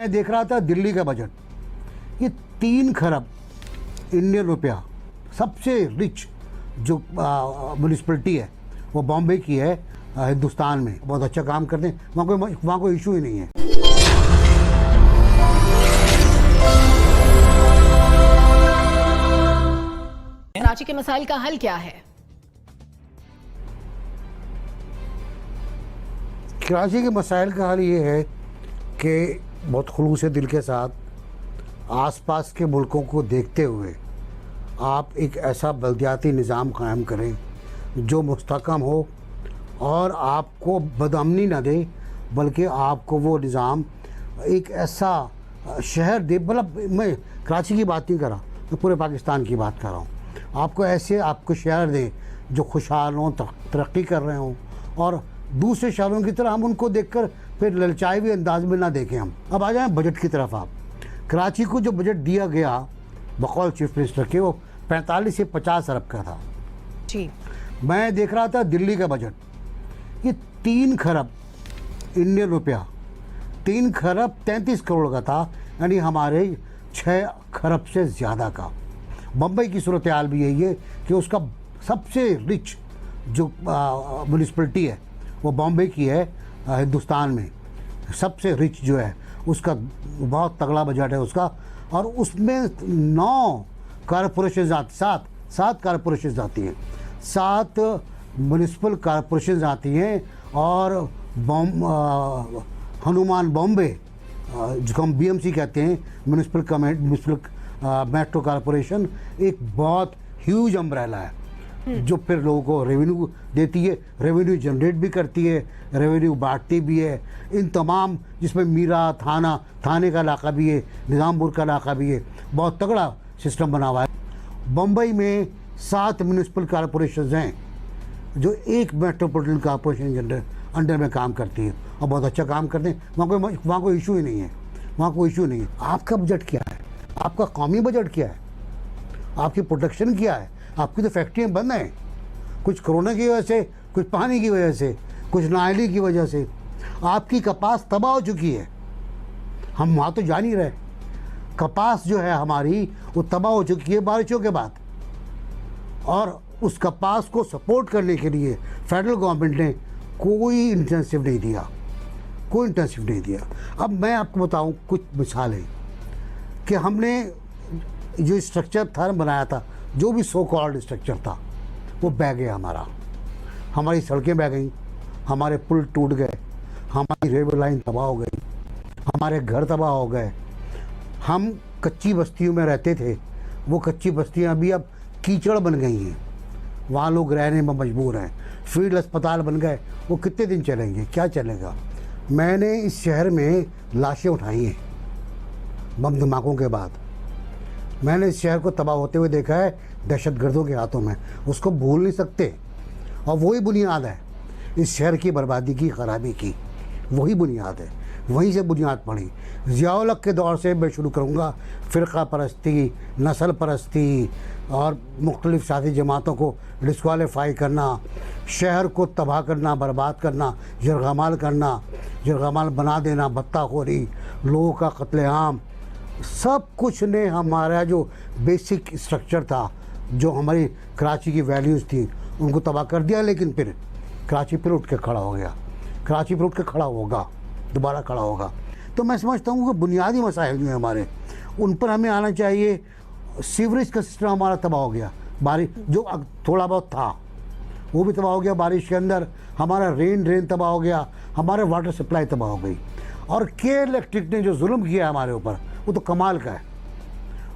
मैं देख रहा था दिल्ली का बजट, ये 3 खरब इंडियन रुपया, सबसे रिच जो म्यूनिसिपलिटी है वो बॉम्बे की है, हिंदुस्तान में बहुत अच्छा काम करते हैं। वहाँ कोई इशू ही नहीं है। कराची के मसाइल का हल क्या है? कराची के मसाइल का हल ये है कि बहुत खुलूस दिल के साथ आसपास के मुल्कों को देखते हुए आप एक ऐसा बल्दियाती निज़ाम कायम करें जो मुस्तहकम हो और आपको बदअमनी ना दे, बल्कि आपको वो निज़ाम एक ऐसा शहर दे। मतलब मैं कराची की बात नहीं कर रहा, मैं पूरे पाकिस्तान की बात कर रहा हूँ। आपको ऐसे आपको शहर दें जो खुशहाल हों, तरक्की कर रहे हों, और दूसरे शहरों की तरह हम उनको देखकर फिर ललचाए हुए अंदाज में ना देखें हम। अब आ जाएं बजट की तरफ। आप कराची को जो बजट दिया गया बकौल चीफ मिनिस्टर के, वो 45 से 50 अरब का था जी। मैं देख रहा था दिल्ली का बजट, ये 3 खरब इंडियन रुपया, 3 खरब 33 करोड़ का था, यानी हमारे 6 खरब से ज़्यादा का। बम्बई की सूरत हाल भी यही है कि उसका सबसे रिच जो म्यूनिसिपलिटी है वो बॉम्बे की है, हिंदुस्तान में सबसे रिच जो है, उसका बहुत तगड़ा बजट है उसका। और उसमें 9 कॉरपोरेशन सात कॉरपोरेशन आती हैं, 7 म्यूनिसिपल कॉरपोरेशन आती हैं, और हनुमान बॉम्बे जिसको हम BMC कहते हैं, म्यूनिसिपल मेट्रो कॉरपोरेशन, एक बहुत ह्यूज अम्ब्रेला है जो फिर लोगों को रेवेन्यू देती है, रेवेन्यू जनरेट भी करती है, रेवेन्यू बांटती भी है। इन तमाम, जिसमें मीरा थाने का इलाका भी है, निज़ामपुर का इलाका भी है, बहुत तगड़ा सिस्टम बना हुआ है। बम्बई में 7 म्यूनिसिपल कॉरपोरेशन हैं जो एक मेट्रोपॉलिटन कॉरपोरेशन अंडर में काम करती है और बहुत अच्छा काम करते हैं। वहाँ कोई इशू ही नहीं है, वहाँ कोई इशू नहीं है। आपका बजट क्या है? आपका कौमी बजट क्या है? आपकी प्रोटेक्शन क्या है? आपकी तो फैक्ट्रियाँ बंद हैं, कुछ कोरोना की वजह से, कुछ पानी की वजह से, कुछ नाअहली की वजह से। आपकी कपास तबाह हो चुकी है, हम वहाँ तो जा नहीं रहे। कपास जो है हमारी वो तबाह हो चुकी है बारिशों के बाद, और उस कपास को सपोर्ट करने के लिए फेडरल गवर्नमेंट ने कोई इंसेंटिव नहीं दिया, कोई इंसेंटिव नहीं दिया। अब मैं आपको बताऊं कुछ मिसालें कि हमने जो स्ट्रक्चर था बनाया था, जो भी सो कॉल्ड स्ट्रक्चर था, वो बह गया हमारा। हमारी सड़कें बह गई, हमारे पुल टूट गए, हमारी रेलवे लाइन तबाह हो गई, हमारे घर तबाह हो गए। हम कच्ची बस्तियों में रहते थे, वो कच्ची बस्तियां अभी अब कीचड़ बन गई हैं, वहाँ लोग रहने में मजबूर हैं। फील्ड अस्पताल बन गए, वो कितने दिन चलेंगे? क्या चलेगा? मैंने इस शहर में लाशें उठाई हैं बम धमाकों के बाद। मैंने इस शहर को तबाह होते हुए देखा है दहशतगर्दों के हाथों में, उसको भूल नहीं सकते। और वही बुनियाद है इस शहर की बर्बादी की, खराबी की, वही बुनियाद है, वहीं से बुनियाद पड़ी। ज़िया-उल हक के दौर से मैं शुरू करूँगा। फ़िरक़ा परस्ती, नस्ल परस्ती और मुख्तलिफ़ सियासी जमातों को डिस्क्वालीफाई करना, शहर को तबाह करना, बर्बाद करना, यरगमाल बना देना, बत्ताखोरी, लोगों का कत्लेआम, सब कुछ ने हमारा जो बेसिक स्ट्रक्चर था, जो हमारी कराची की वैल्यूज़ थी, उनको तबाह कर दिया। लेकिन फिर कराची फिर उठ के खड़ा हो गया, कराची फिर उठ के खड़ा होगा, दोबारा खड़ा होगा। तो मैं समझता हूँ कि बुनियादी मसाइल जो हैं हमारे, उन पर हमें आना चाहिए। सीवरेज का सिस्टम हमारा तबाह हो गया, बारिश जो थोड़ा बहुत था वो भी तबाह हो गया बारिश के अंदर। हमारा ड्रेन तबाह हो गया, हमारे वाटर सप्लाई तबाह हो गई। और के इलेक्ट्रिक ने जो जुल्म किया हमारे ऊपर, वो तो कमाल का है,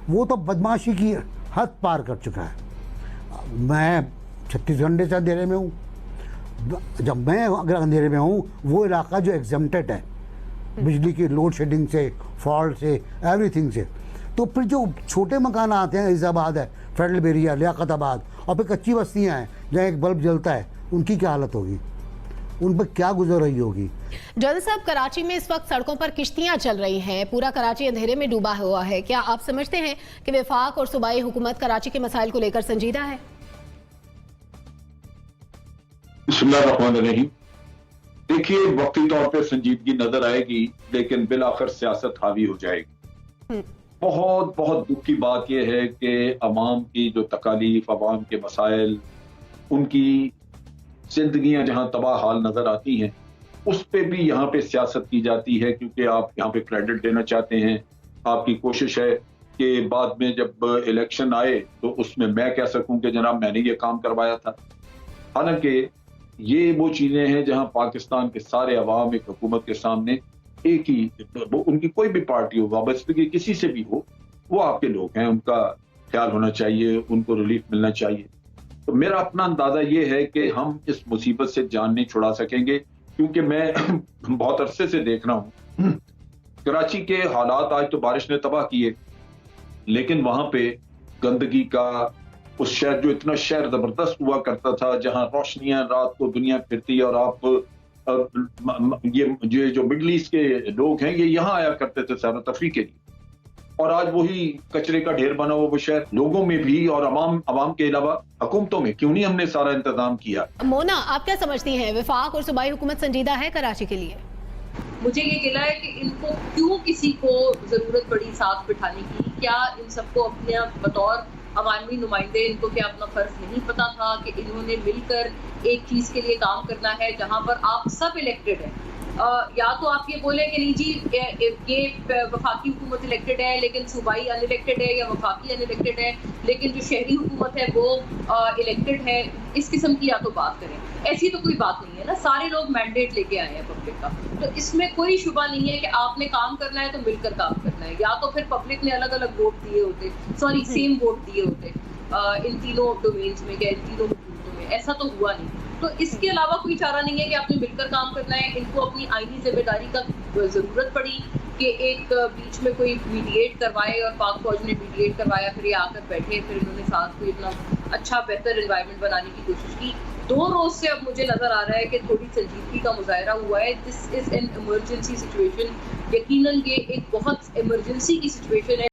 वो तो बदमाशी की हद पार कर चुका है। मैं 36 घंटे से अंधेरे में हूँ। जब मैं अगर अंधेरे में हूँ, वो इलाका जो एग्जम्प्टेड है बिजली की लोड शेडिंग से, फॉल्ट से, एवरीथिंग से, तो फिर जो छोटे मकान आते हैं, इजाबाद है, फेडरल बेरिया, लियाकताबाद, और फिर कच्ची बस्तियाँ हैं जहाँ एक बल्ब जलता है, उनकी क्या हालत होगी? उन पर क्या गुजर रही होगी? जल्द साहब, कराची में इस वक्त सड़कों पर किश्तियां चल रही हैं, पूरा कराची अंधेरे में डूबा हुआ है। क्या आप समझते हैं कि वफाक और सूबाई हुकूमत कराची के मसाइल को लेकर संजीदा है? बिस्मिल्लाहिर्रहमानिर्रहीम। देखिए, वक्ती तौर पे संजीदगी नजर आएगी, लेकिन बिल आखिर सियासत हावी हो जाएगी। बहुत बहुत दुख की बात यह है कि अवाम की जो तकालीफ, अवाम के मसाइल, उनकी जिंदगियां जहां तबाह हाल नजर आती हैं, उस पे भी यहाँ पे सियासत की जाती है, क्योंकि आप यहाँ पे क्रेडिट देना चाहते हैं। आपकी कोशिश है कि बाद में जब इलेक्शन आए तो उसमें मैं कह सकूं कि जनाब मैंने ये काम करवाया था। हालांकि ये वो चीजें हैं जहां पाकिस्तान के सारे अवाम एक हुकूमत के सामने एक ही, उनकी कोई भी पार्टी हो, वाबस्तगी किसी से भी हो, वो आपके लोग हैं, उनका ख्याल होना चाहिए, उनको रिलीफ मिलना चाहिए। तो मेरा अपना अंदाजा ये है कि हम इस मुसीबत से जान नहीं छुड़ा सकेंगे, क्योंकि मैं बहुत अरसे से देख रहा हूं कराची के हालात। आज तो बारिश ने तबाह किए, लेकिन वहां पे गंदगी का, उस शहर जो इतना शहर जबरदस्त हुआ करता था, जहां रोशनियां रात को दुनिया फिरती, और आप ये जो मिडल ईस्ट के लोग हैं ये यहाँ आया करते थे सैर तफरीह के लिए, और आज वही कचरे का ढेर बना हुआ वो शहर। लोगों में भी और अवाम के अलावा हुकूमतों में क्यों नहीं हमने सारा इंतजाम किया। मोना, आप क्या समझती हैं, वफाक और सूबाई हुकूमत संजीदा है कराची के लिए? मुझे ये गिला है कि इनको क्यों किसी को जरूरत पड़ी साथ बिठाने की। क्या इन सबको अपने बतौर अवामी नुमाइंदे इनको क्या अपना फर्ज नहीं पता था कि इन्होंने मिलकर एक चीज के लिए काम करना है जहां पर आप सब इलेक्टेड हैं। या तो आप ये बोले कि नहीं जी ये वफाकी हुकूमत इलेक्टेड है लेकिन सूबाई अनइलेक्टेड है, या वफाकी अनइलेक्टेड है लेकिन जो शहरी हुकूमत है वो इलेक्टेड है। इस किस्म की या तो बात करें, ऐसी तो कोई बात नहीं है ना। सारे लोग मैंडेट लेके आए हैं पब्लिक का, तो इसमें कोई शुबा नहीं है कि आपने काम करना है तो मिलकर काम करना है। या तो फिर पब्लिक ने अलग अलग वोट दिए होते, सॉरी सेम वोट दिए होते इन तीनों डोमेन्स में, या इन तीनों हुकूमतों में। ऐसा तो हुआ नहीं। तो इसके अलावा कोई चारा नहीं है कि आपने मिलकर काम करना है। इनको अपनी आईनी जिम्मेदारी का जरूरत पड़ी कि एक बीच में कोई मीडिएट करवाए, और पाक फौज ने मीडिएट करवाया, फिर ये आकर बैठे, फिर इन्होंने साथ कोई इतना अच्छा बेहतर एनवायरनमेंट बनाने की कोशिश की। 2 रोज से अब मुझे नजर आ रहा है कि थोड़ी संजीदगी का मुजाहरा हुआ है। This is an emergency situation. यकीनन ये एक बहुत इमरजेंसी की सिचुएशन है।